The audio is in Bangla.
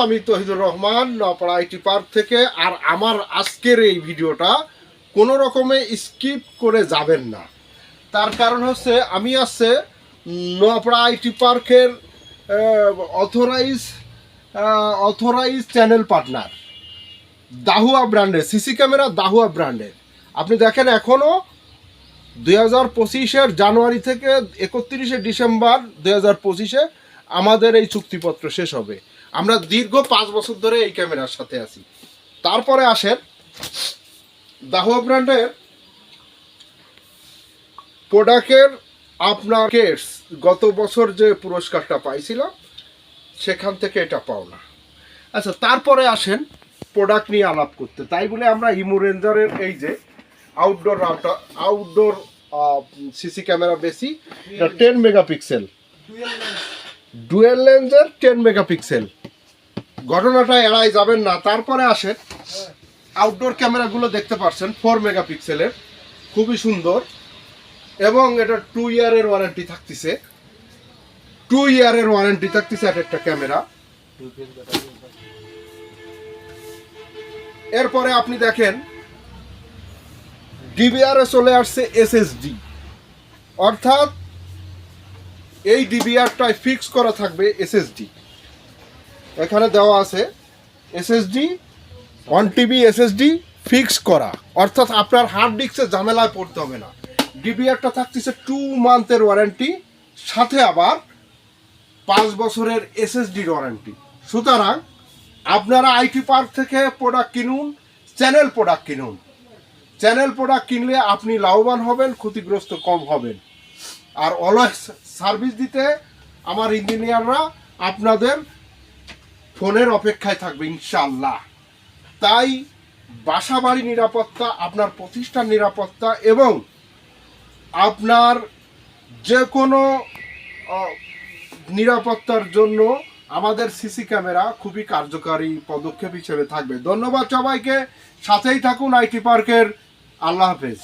আমি তহিদুর রহমান নপাড়া আইটি পার্ক থেকে। আর আমার আজকের এই ভিডিওটা কোনো রকমে স্কিপ করে যাবেন না। তার কারণ হচ্ছে আমি আছে নপাড়া আইটি পার্কের অথরাইজ চ্যানেল পার্টনার দাহুয়া ব্র্যান্ডের সিসি ক্যামেরা, দাহুয়া ব্র্যান্ডের। আপনি দেখেন এখনও 2025-এর জানুয়ারি থেকে 31শে ডিসেম্বর 2025-এ আমাদের এই চুক্তিপত্র শেষ হবে। আমরা দীর্ঘ 5 বছর ধরে এই ক্যামেরার সাথে আছি। তারপরে আসেন দাহুয়া ব্র্যান্ডের প্রোডাক্টের আপনাকে গত বছর যে পুরস্কারটা পাইছিলাম সেখান থেকে এটা পাওনা। আচ্ছা, তারপরে আসেন প্রোডাক্ট নিয়ে আলাপ করতে। তাই বলে আমরা ইমো রেঞ্জারের এই যে আউটডোর সিসি ক্যামেরা বেশি 10 মেগাপিক্সেল ডুয়েল লেন্সের 10 মেগাপিক্সেল ঘটনাটা এড়াই যাবেন না। তারপরে আসেন আউটডোর ক্যামেরাগুলো দেখতে পাচ্ছেন 4 মেগাপিক্সেলের, খুবই সুন্দর এবং এটা 2 ইয়ারের ওয়ারেন্টি থাকতেছে। 2 ইয়ারের ওয়ারেন্টি থাকতেছে একটা ক্যামেরা। এরপরে আপনি দেখেন ডিবিআরে চলে আসছে এসএসডি, অর্থাৎ এই ডিবিআরটায় ফিক্স করা থাকবে এসএসডি। এখানে দেওয়া আছে এসএসডি 1 টিবি এসএসডি ফিক্স করা, অর্থাৎ আপনার হার্ড ডিস্কে ঝামেলায় পড়তে হবে না। ডিবিআরটা থাকতেছে 2 মান্থের ওয়ারেন্টি, সাথে আবার 5 বছরের এসএসডির ওয়ারেন্টি। সুতরাং আপনারা আইটি পার্ক থেকে প্রোডাক্ট কিনুন, চ্যানেল প্রোডাক্ট কিনুন। চ্যানেল প্রোডাক্ট কিনলে আপনি লাভবান হবেন, ক্ষতিগ্রস্ত কম হবেন। আর অলওয়েজ সার্ভিস দিতে আমার ইঞ্জিনিয়াররা আপনাদের ফোনের অপেক্ষায় থাকবে ইনশাআল্লাহ। তাই বাসা বাড়ি নিরাপত্তা, আপনার প্রতিষ্ঠান নিরাপত্তা এবং আপনার যে কোনো নিরাপত্তার জন্য আমাদের সিসি ক্যামেরা খুবই কার্যকারী পদক্ষেপ হিসেবে থাকবে। ধন্যবাদ সবাইকে, সাথেই থাকুন আইটি পার্কের। আল্লাহ হাফেজ।